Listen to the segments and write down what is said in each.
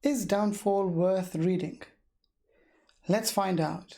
Is Downfall worth reading? Let's find out.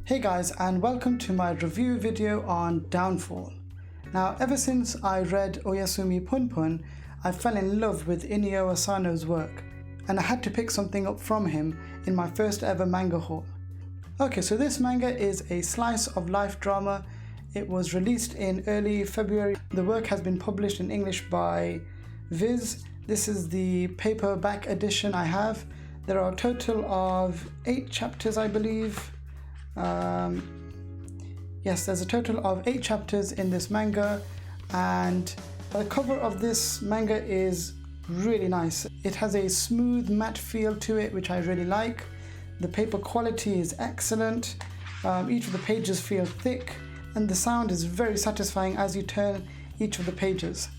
Hey guys, and welcome to my review video on Downfall. Now, ever since I read Oyasumi Punpun, I fell in love with Inio Asano's work, and I had to pick something up from him in my first ever manga haul. Okay, so this manga is a slice of life drama. It was released in early February. The work has been published in English by Viz. This is the paperback edition I have. There are a total of 8 chapters, I believe. Yes, there's a total of 8 chapters in this manga, and the cover of this manga is really nice. It has a smooth matte feel to it, which I really like. The paper quality is excellent. Each of the pages feel thick, and the sound is very satisfying as you turn each of the pages.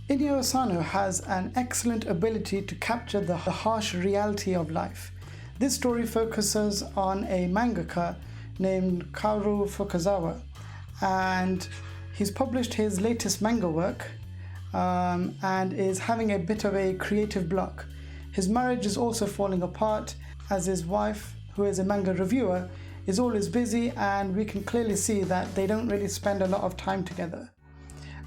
Inio Asano has an excellent ability to capture the harsh reality of life. This story focuses on a mangaka named Kaoru Fukazawa, and he's published his latest manga work and is having a bit of a creative block. His marriage is also falling apart, as his wife, who is a manga reviewer, is always busy, and we can clearly see that they don't really spend a lot of time together.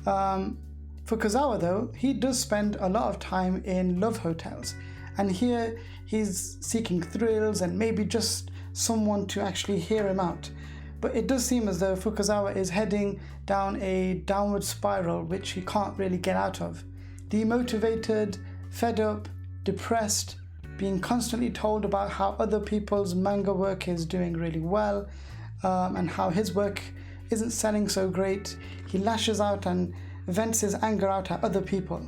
Fukazawa, though, he does spend a lot of time in love hotels, and here he's seeking thrills and maybe just someone to actually hear him out. But it does seem as though Fukazawa is heading down a downward spiral which he can't really get out of. Demotivated, fed up, depressed, being constantly told about how other people's manga work is doing really well, and how his work isn't selling so great. He lashes out and vents his anger out at other people.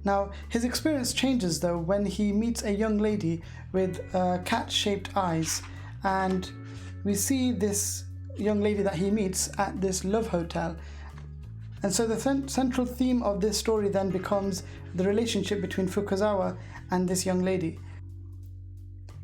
Now, his experience changes though when he meets a young lady with cat-shaped eyes, and we see this young lady that he meets at this love hotel. And so the central theme of this story then becomes the relationship between Fukazawa and this young lady.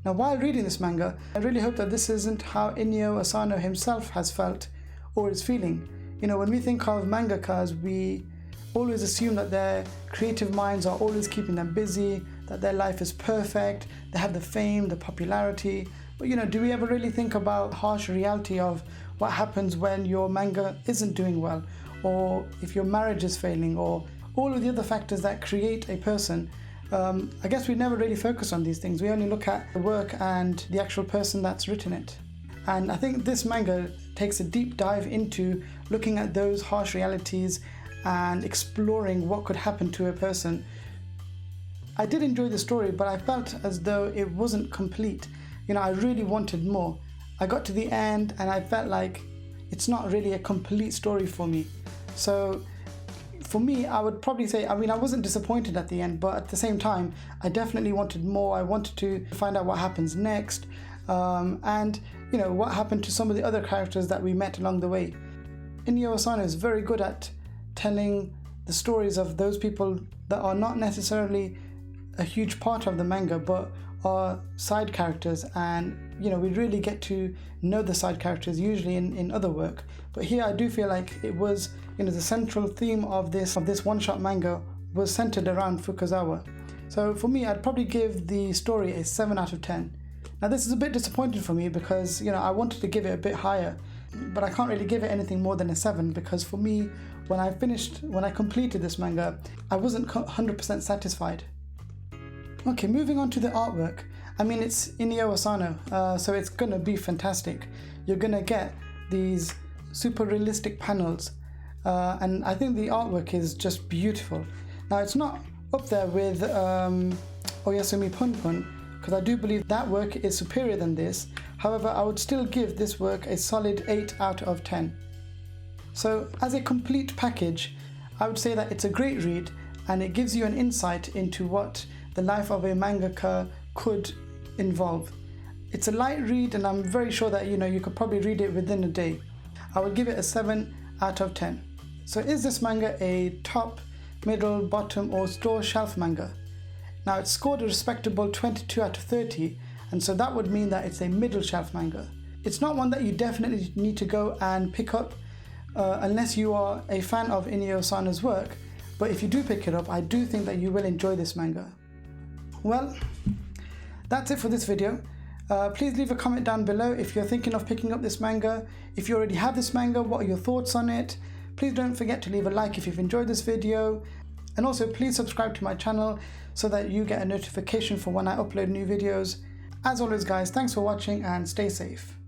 Now, while reading this manga, I really hope that this isn't how Inio Asano himself has felt or is feeling. You know, when we think of mangakas, we always assume that their creative minds are always keeping them busy, that their life is perfect, they have the fame, the popularity. But you know, do we ever really think about the harsh reality of what happens when your manga isn't doing well, or if your marriage is failing, or all of the other factors that create a person? I guess we never really focus on these things. We only look at the work and the actual person that's written it. And I think this manga takes a deep dive into looking at those harsh realities and exploring what could happen to a person. I did enjoy the story, but I felt as though it wasn't complete. You know, I really wanted more. I got to the end and I felt like it's not really a complete story for me. So for me, I would probably say, I wasn't disappointed at the end, but at the same time, I definitely wanted more. I wanted to find out what happens next, and you know, what happened to some of the other characters that we met along the way. Inio Asano is very good at telling the stories of those people that are not necessarily a huge part of the manga, but are side characters, and you know, we really get to know the side characters usually in other work. But here I do feel like it was, you know, the central theme of this one-shot manga was centered around Fukazawa. So for me, I'd probably give the story a 7 out of 10. Now this is a bit disappointing for me because, you know, I wanted to give it a bit higher, but I can't really give it anything more than a 7, because for me, when I completed this manga, I wasn't 100% satisfied. Okay, moving on to the artwork. I mean, it's Inio Asano, so it's gonna be fantastic. You're gonna get these super realistic panels, and I think the artwork is just beautiful. Now, it's not up there with Oyasumi Punpun, because I do believe that work is superior than this. However, I would still give this work a solid 8 out of 10. So as a complete package, I would say that it's a great read and it gives you an insight into what the life of a mangaka could involve. It's a light read and I'm very sure that you could probably read it within a day. I would give it a 7 out of 10. So is this manga a top, middle, bottom or store shelf manga? Now it's scored a respectable 22 out of 30, and so that would mean that it's a middle shelf manga. It's not one that you definitely need to go and pick up unless you are a fan of Inio Asano's work, but if you do pick it up, I do think that you will enjoy this manga. Well, that's it for this video. Please leave a comment down below if you're thinking of picking up this manga. If you already have this manga, what are your thoughts on it? Please don't forget to leave a like if you've enjoyed this video. And also please subscribe to my channel so that you get a notification for when I upload new videos. As always guys, thanks for watching and stay safe.